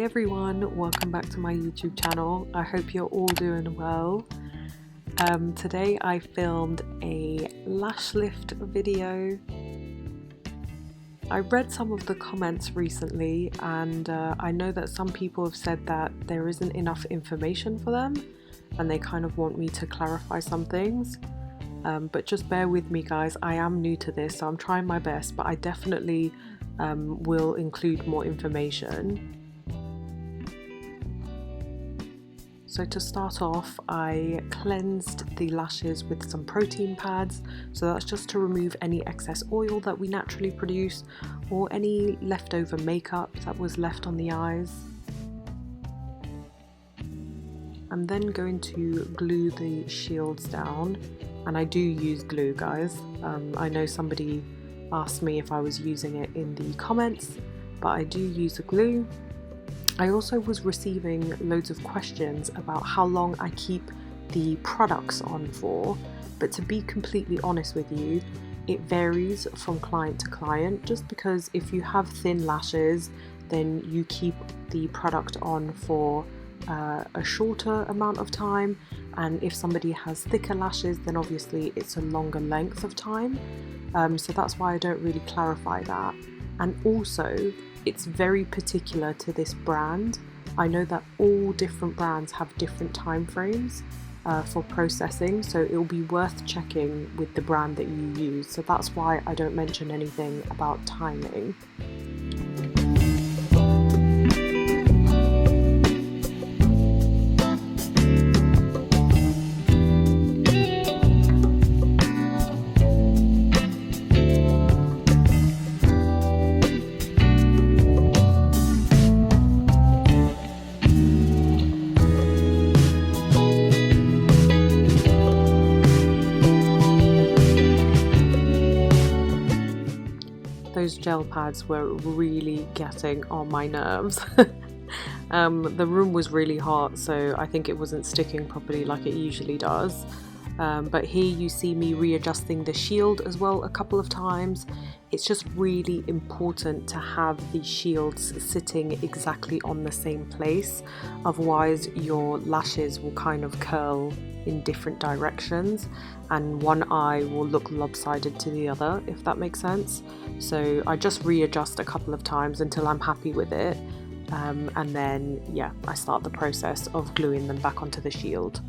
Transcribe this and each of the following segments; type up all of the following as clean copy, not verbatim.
everyone, welcome back to my YouTube channel. I hope you're all doing well. Today I filmed a lash lift video. I read some of the comments recently and I know that some people have said that there isn't enough information for them and they kind of want me to clarify some things. But just bear with me guys, I am new to this, so I'm trying my best, but I definitely will include more information. So to start off, I cleansed the lashes with some protein pads. So that's just to remove any excess oil that we naturally produce or any leftover makeup that was left on the eyes. I'm then going to glue the shields down, and I do use glue, guys. I know somebody asked me if I was using it in the comments, but I do use a glue. I also was receiving loads of questions about how long I keep the products on for, but to be completely honest with you, it varies from client to client, just because if you have thin lashes, then you keep the product on for a shorter amount of time, and if somebody has thicker lashes, then obviously it's a longer length of time. So that's why I don't really clarify that. And also, it's very particular to this brand. I know that all different brands have different time frames for processing, so it will be worth checking with the brand that you use. So that's why I don't mention anything about timing. Those gel pads were really getting on my nerves. The room was really hot, so I think it wasn't sticking properly like it usually does. But here you see me readjusting the shield as well a couple of times. It's just really important to have the shields sitting exactly on the same place, otherwise your lashes will kind of curl in different directions and one eye will look lopsided to the other, if that makes sense. So I just readjust a couple of times until I'm happy with it, and then yeah, I start the process of gluing them back onto the shield.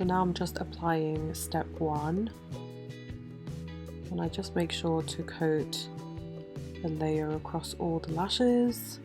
Now I'm just applying step 1, and I just make sure to coat a layer across all the lashes.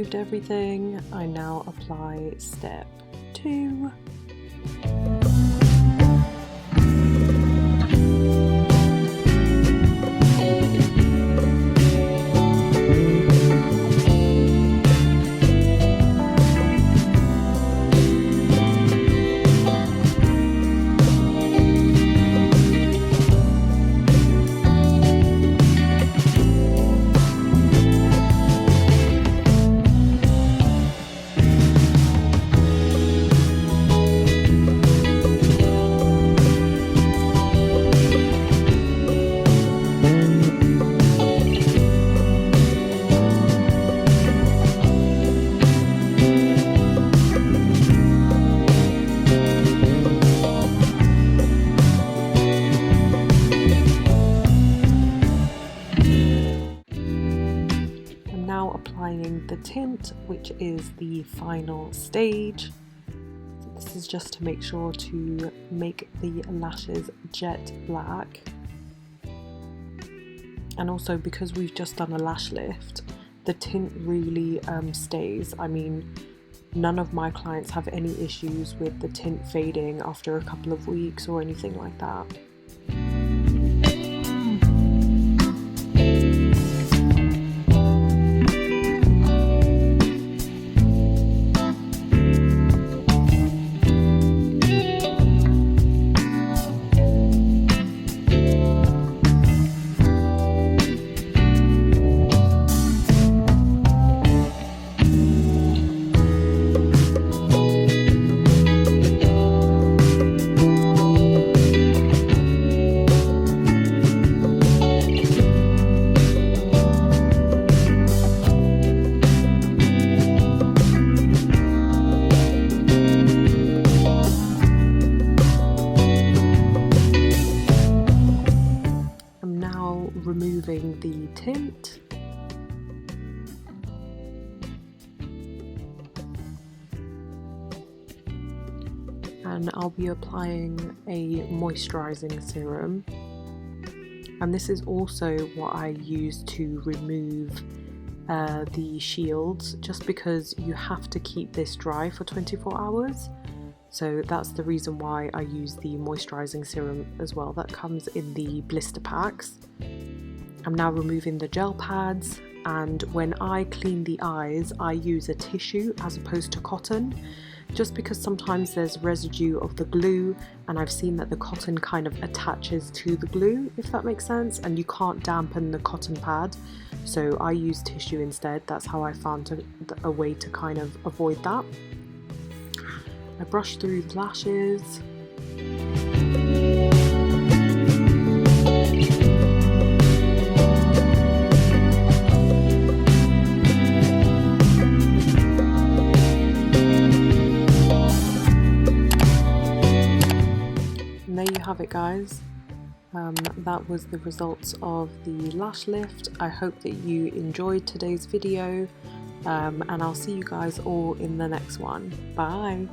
removed everything, I now apply step 2. Applying the tint, which is the final stage. So this is just to make sure to make the lashes jet black, and also because we've just done a lash lift, the tint really stays. I mean, none of my clients have any issues with the tint fading after a couple of weeks or anything like that. Removing the tint, and I'll be applying a moisturizing serum, and this is also what I use to remove the shields, just because you have to keep this dry for 24 hours. So that's the reason why I use the moisturizing serum as well. That comes in the blister packs. I'm now removing the gel pads, and when I clean the eyes, I use a tissue as opposed to cotton, just because sometimes there's residue of the glue, and I've seen that the cotton kind of attaches to the glue, if that makes sense, and you can't dampen the cotton pad. So I use tissue instead. That's how I found a way to kind of avoid that. I brush through the lashes. And there you have it, guys. That was the results of the lash lift. I hope that you enjoyed today's video, and I'll see you guys all in the next one. Bye!